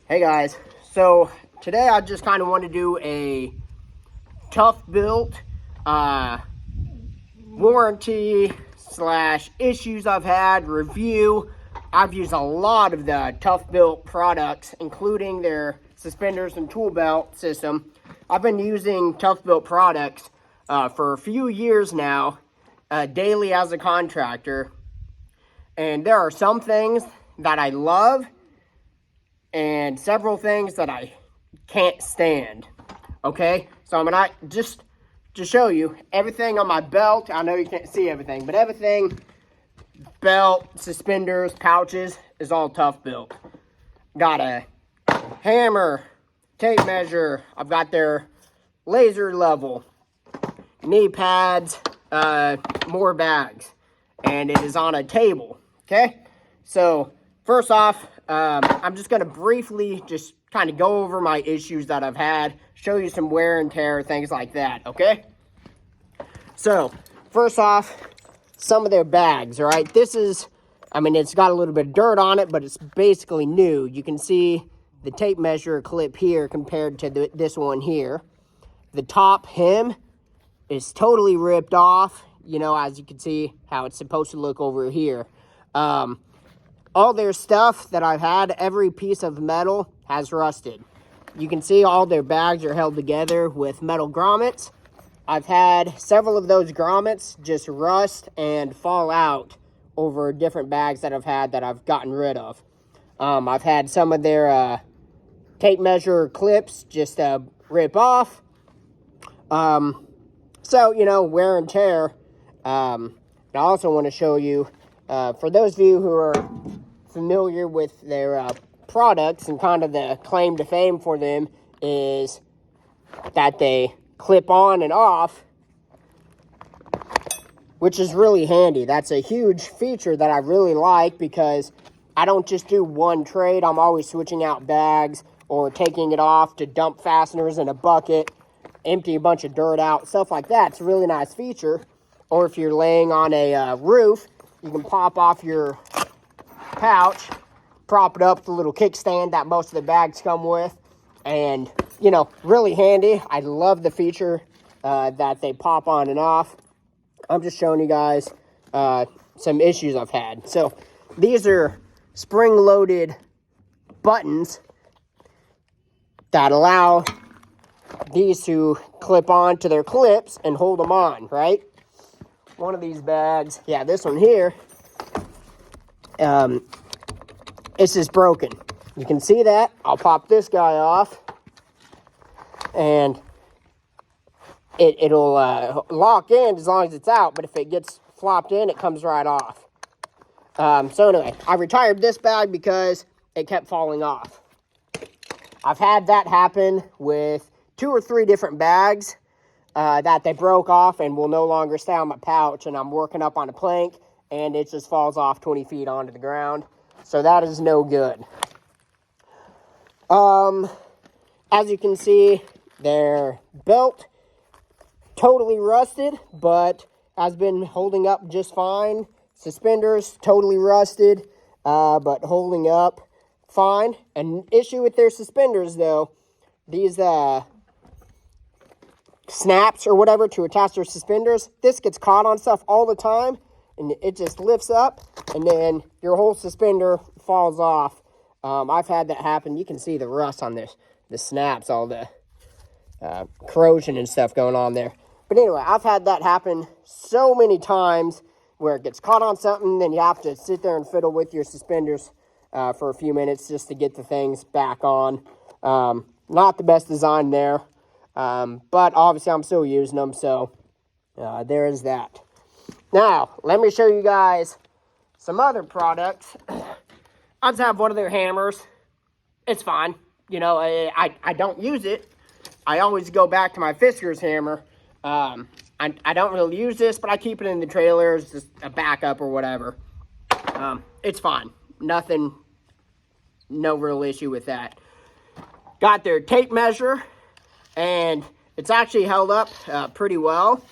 Hey guys, so today I just kind of want to do a ToughBuilt warranty slash issues I've had review. I've used a lot of the ToughBuilt products, including their suspenders and tool belt system. I've been using ToughBuilt products for a few years now, daily as a contractor, and there are some things that I love and several things that I can't stand. Okay, so I'm gonna just to show you everything on my belt. I know you can't see everything, but everything, belt, suspenders, pouches, is all ToughBuilt. Got a hammer, tape measure. I've got their laser level, knee pads, more bags, and it is on a table. Okay, so first off, I'm just going to briefly just kind of go over my issues that I've had, show you some wear and tear, things like that, okay? So, first off, some of their bags, all right? This is, I mean, it's got a little bit of dirt on it, but it's basically new. You can see the tape measure clip here compared to this one here. The top hem is totally ripped off, you know, as you can see how it's supposed to look over here. All their stuff that I've had, every piece of metal has rusted. You can see all their bags are held together with metal grommets. I've had several of those grommets just rust and fall out over different bags that I've had that I've gotten rid of. I've had some of their tape measure clips just rip off. So, you know, wear and tear. I also want to show you, for those of you who are familiar with their products, and kind of the claim to fame for them is that they clip on and off, which is really handy. That's a huge feature that I really like, because I don't just do one trade. I'm always switching out bags or taking it off to dump fasteners in a bucket, empty a bunch of dirt out, stuff like that. It's a really nice feature. Or if you're laying on a roof, you can pop off your pouch, prop it up with a little kickstand that most of the bags come with, and, you know, really handy. I love the feature that they pop on and off. I'm just showing you guys some issues I've had. So these are spring-loaded buttons that allow these to clip on to their clips and hold them on, right? One of these bags, yeah, this one here, it's just broken. You can see that. I'll pop this guy off, and it'll lock in as long as it's out, but if it gets flopped in, it comes right off. So anyway, I retired this bag because it kept falling off. I've had that happen with 2 or 3 different bags that they broke off and will no longer stay on my pouch, and I'm working up on a plank, and it just falls off 20 feet onto the ground. So that is no good. As you can see, their belt totally rusted, but has been holding up just fine. Suspenders totally rusted, but holding up fine. An issue with their suspenders, though, these snaps or whatever to attach their suspenders, this gets caught on stuff all the time, and it just lifts up, and then your whole suspender falls off. I've had that happen. You can see the rust on this, the snaps, all the corrosion and stuff going on there. But anyway, I've had that happen so many times where it gets caught on something, then you have to sit there and fiddle with your suspenders for a few minutes just to get the things back on. Not the best design there, but obviously I'm still using them, so there is that. Now, let me show you guys some other products. I just have one of their hammers. It's fine. You know, I don't use it. I always go back to my Fisker's hammer. I don't really use this, but I keep it in the trailer as just a backup or whatever. It's fine. Nothing, no real issue with that. Got their tape measure, and it's actually held up pretty well.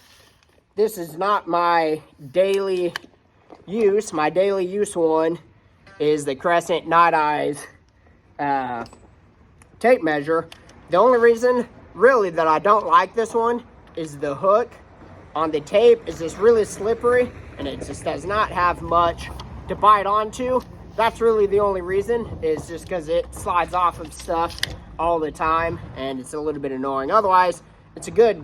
This is not my daily use. My daily use one is the Crescent Night Eyes tape measure. The only reason really that I don't like this one is the hook on the tape is just really slippery, and it just does not have much to bite onto. That's really the only reason, is just because it slides off of stuff all the time, and it's a little bit annoying. Otherwise, it's a good,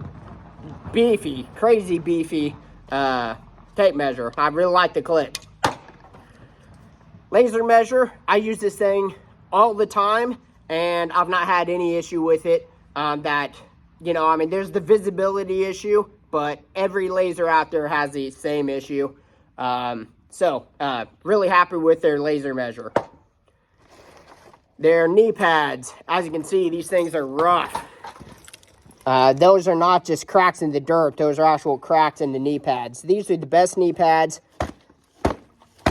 beefy, crazy beefy tape measure. I really like the clip. Laser measure, I use this thing all the time, and I've not had any issue with it. There's the visibility issue, but every laser out there has the same issue. Really happy with their laser measure. Their knee pads, as you can see, these things are rough. Those are not just cracks in the dirt, those are actual cracks in the knee pads. These are the best knee pads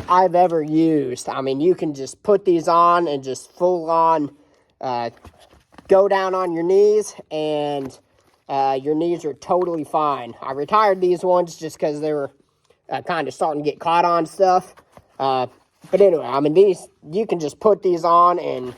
I've ever used. I mean, you can just put these on and just full on go down on your knees, and your knees are totally fine. I retired these ones just because they were kind of starting to get caught on stuff. But anyway, I mean, these, you can just put these on and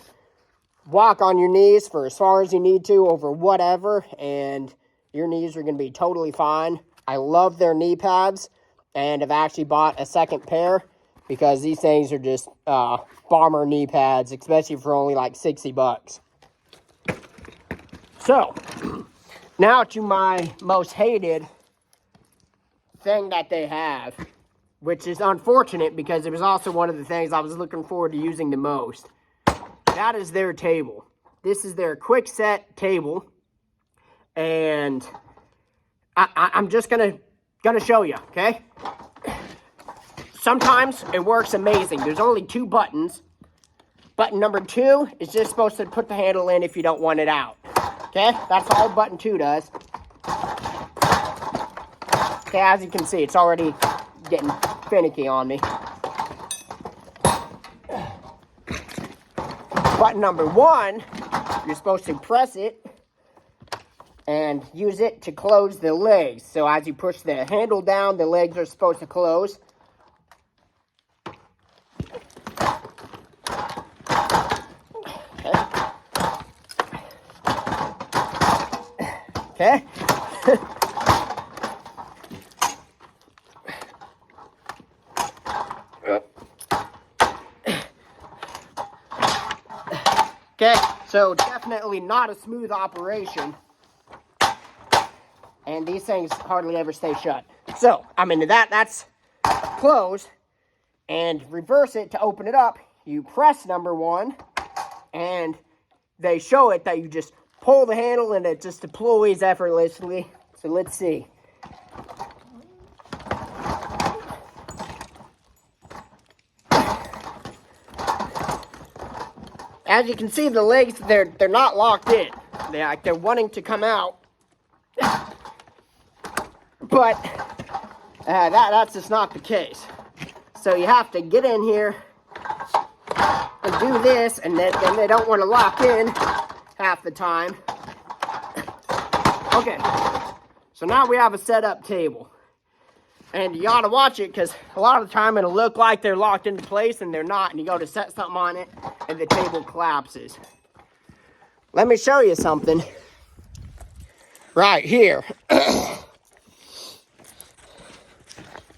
walk on your knees for as far as you need to over whatever, and your knees are going to be totally fine. I love their knee pads, and have actually bought a second pair because these things are just bomber knee pads, especially for only like 60 bucks. So, now to my most hated thing that they have, which is unfortunate because it was also one of the things I was looking forward to using the most. That is their table. This is their quick set table, and I'm just gonna show you, okay? Sometimes it works amazing. There's only 2 buttons. Button number 2 is just supposed to put the handle in if you don't want it out. Okay, that's all button 2 does. Okay, as you can see, it's already getting finicky on me. Button number 1, you're supposed to press it and use it to close the legs. So as you push the handle down, the legs are supposed to close. Okay. Okay, so definitely not a smooth operation. And these things hardly ever stay shut. So, I mean, that's closed. And reverse it to open it up. You press number 1, and they show it that you just pull the handle and it just deploys effortlessly. So let's see. As you can see, the legs, they're not locked in. They're wanting to come out. But that's just not the case. So you have to get in here and do this, and then they don't want to lock in half the time. Okay, so now we have a setup table. And you ought to watch it, because a lot of the time it'll look like they're locked into place and they're not, and you go to set something on it and the table collapses. Let me show you something right here.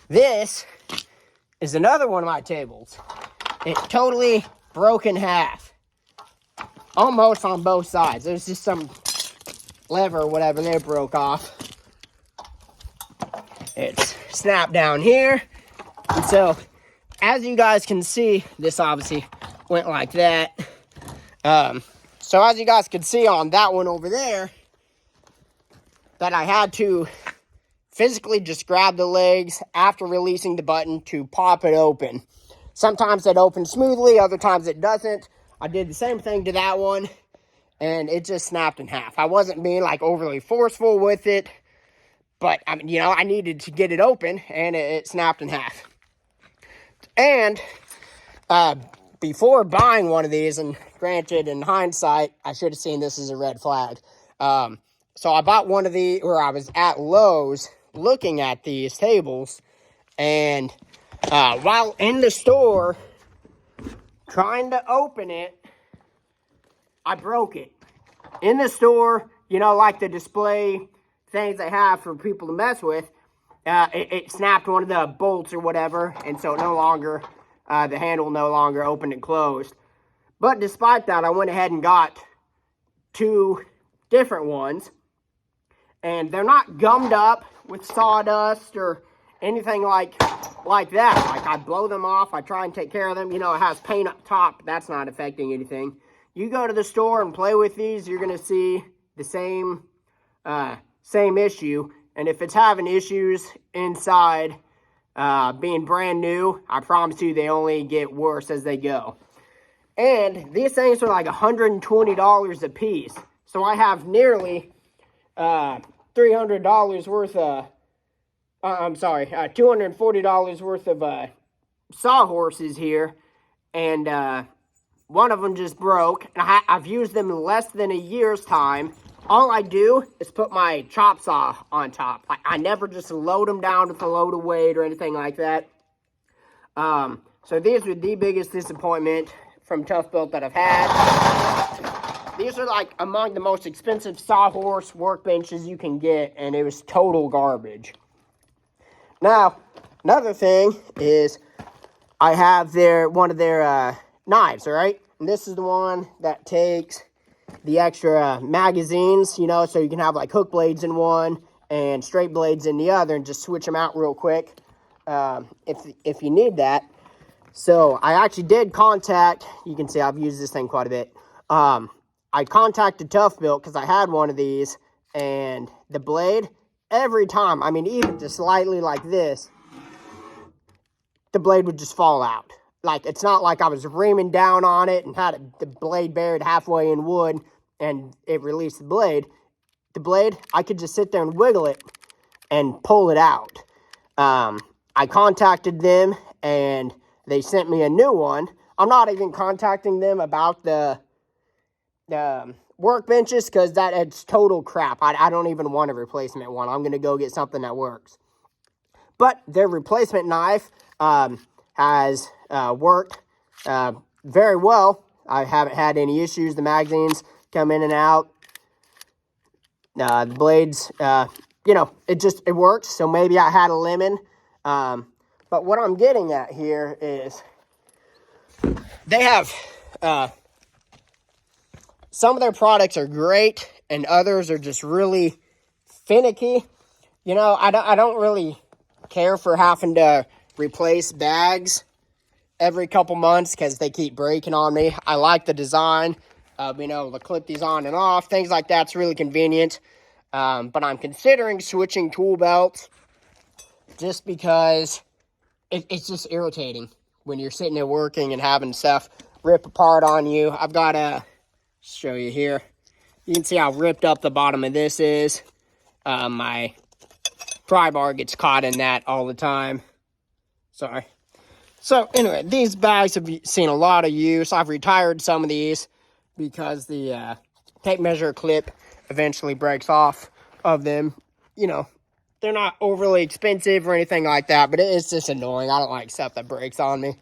This is another one of my tables. It totally broke in half. Almost on both sides. There's just some lever or whatever they broke off. It's snapped down here. And so, as you guys can see, this obviously went like that. So as you guys can see on that one over there, that I had to physically just grab the legs after releasing the button to pop it open. Sometimes it opens smoothly, other times it doesn't. I did the same thing to that one, and it just snapped in half. I wasn't being like overly forceful with it, but I mean, I needed to get it open, and it snapped in half. And before buying one of these, and granted, in hindsight, I should have seen this as a red flag. So I bought one of these, or I was at Lowe's looking at these tables, and while in the store trying to open it, I broke it. in the store, you know, like the display things they have for people to mess with, it snapped one of the bolts or whatever, and so no longer, the handle no longer opened and closed. But despite that, I went ahead and got 2 different ones, and they're not gummed up with sawdust or anything like that. Like, I blow them off, I try and take care of them. You know, it has paint up top, that's not affecting anything. You go to the store and play with these, you're going to see the same issue. And if it's having issues inside, being brand new, I promise you they only get worse as they go. And these things are like $120 a piece. So I have nearly $300 worth of, $240 worth of sawhorses here. And one of them just broke. And I've used them in less than a year's time. All I do is put my chop saw on top. I never just load them down with a load of weight or anything like that. So these are the biggest disappointment from ToughBuilt that I've had. These are like among the most expensive sawhorse workbenches you can get, and it was total garbage. Now, another thing is I have one of their knives, all right? And this is the one that takes the extra magazines, you know, so you can have like hook blades in one and straight blades in the other, and just switch them out real quick if you need that. So I actually did contact, you can see I've used this thing quite a bit. I contacted ToughBuilt because I had one of these, and the blade, every time, I mean, even just slightly like this, the blade would just fall out. Like, it's not like I was reaming down on it and had the blade buried halfway in wood and it released the blade. The blade, I could just sit there and wiggle it and pull it out. I contacted them and they sent me a new one. I'm not even contacting them about the workbenches because it's total crap. I don't even want a replacement one. I'm going to go get something that works. But their replacement knife has worked very well. I haven't had any issues. The magazines come in and out. The blades, you know, it works. So maybe I had a lemon. But what I'm getting at here is they have some of their products are great and others are just really finicky. You know, I don't really care for having to replace bags every couple months because they keep breaking on me. I like the design of being able to clip these on and off. Things like that's really convenient. But I'm considering switching tool belts just because it's just irritating when you're sitting there working and having stuff rip apart on you. I've got to show you here. You can see how ripped up the bottom of this is. My pry bar gets caught in that all the time. Sorry. So anyway, these bags have seen a lot of use. I've retired some of these because the tape measure clip eventually breaks off of them. You know, they're not overly expensive or anything like that, but it's just annoying. I don't like stuff that breaks on me.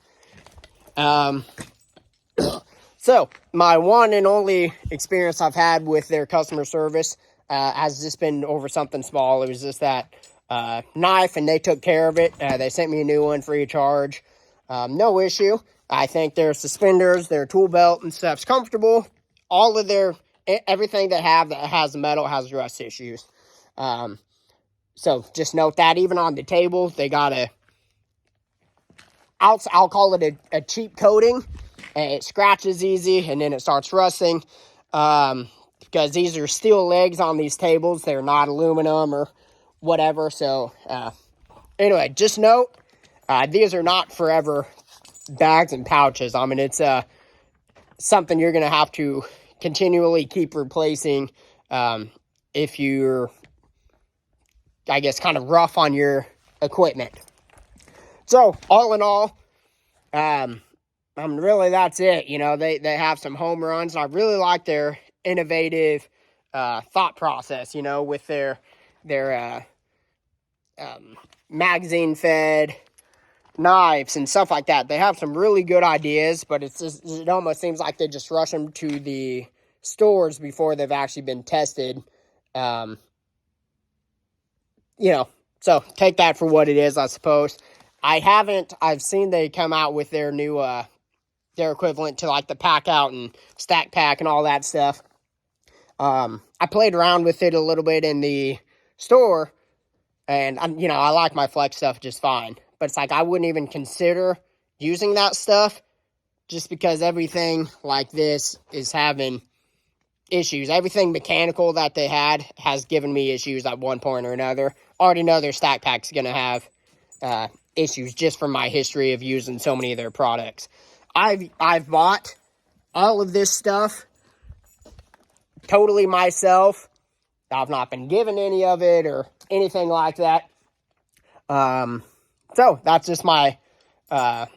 So my one and only experience I've had with their customer service has just been over something small. It was just that knife, and they took care of it. They sent me a new one free of charge. No issue. I think their suspenders, their tool belt and stuff's comfortable. All of everything they have that has metal has rust issues. So just note that even on the table, they got I'll call it a cheap coating. And it scratches easy and then it starts rusting. Because these are steel legs on these tables. They're not aluminum or whatever. So anyway, just note, these are not forever bags and pouches. I mean, it's something you're going to have to continually keep replacing if you're, I guess, kind of rough on your equipment. So, all in all, really, that's it. You know, they have some home runs. I really like their innovative thought process, you know, with their magazine-fed knives and stuff like that. They have some really good ideas, but it almost seems like they just rush them to the stores before they've actually been tested. You know, so take that for what it is, I suppose. I've seen they come out with their new, their equivalent to like the pack out and stack pack and all that stuff. I played around with it a little bit in the store, and you know, I like my flex stuff just fine. But it's like I wouldn't even consider using that stuff just because everything like this is having issues. Everything mechanical that they had has given me issues at one point or another. Already know their stack pack's going to have issues just from my history of using so many of their products. I've bought all of this stuff totally myself. I've not been given any of it or anything like that. So that's just my, I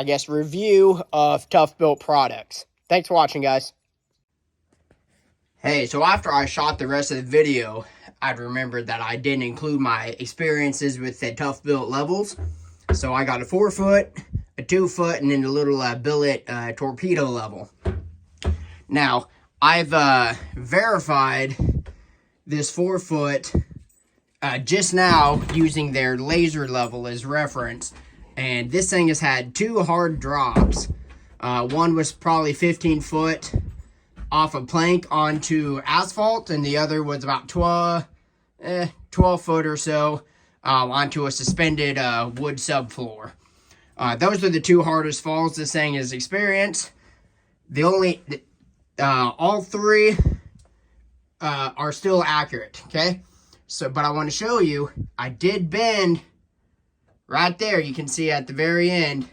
guess, review of ToughBuilt Products. Thanks for watching, guys. Hey, so after I shot the rest of the video, I remembered that I didn't include my experiences with the ToughBuilt levels. So I got a 4-foot, a 2-foot, and then a little billet torpedo level. Now, I've verified this 4-foot just now using their laser level as reference. And this thing has had 2 hard drops. One was probably 15 foot off a plank onto asphalt, and the other was about 12 foot or so onto a suspended wood subfloor. Those are the 2 hardest falls this thing has experienced. All 3 are still accurate, okay? So, but I want to show you, I did bend right there. You can see at the very end,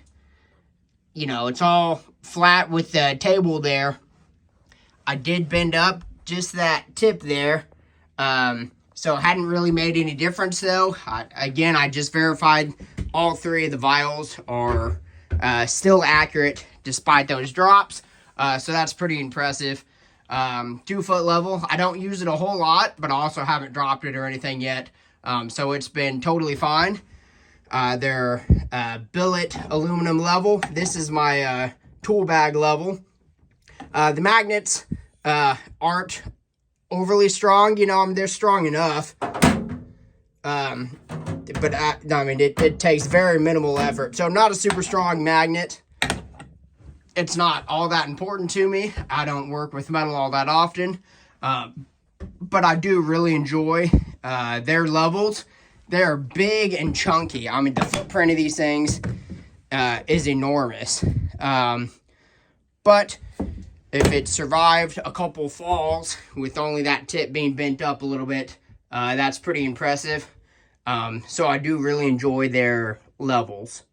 you know, it's all flat with the table there. I did bend up just that tip there. So it hadn't really made any difference though. Again, I just verified all 3 of the vials are still accurate despite those drops. So that's pretty impressive. 2-foot level. I don't use it a whole lot, but I also haven't dropped it or anything yet. So it's been totally fine. Their billet aluminum level. This is my tool bag level. The magnets aren't overly strong. You know, they're strong enough. But I mean, it takes very minimal effort. So not a super strong magnet. It's not all that important to me. I don't work with metal all that often. But I do really enjoy their levels. They're big and chunky. I mean, the footprint of these things is enormous. But if it survived a couple falls with only that tip being bent up a little bit, that's pretty impressive. So I do really enjoy their levels.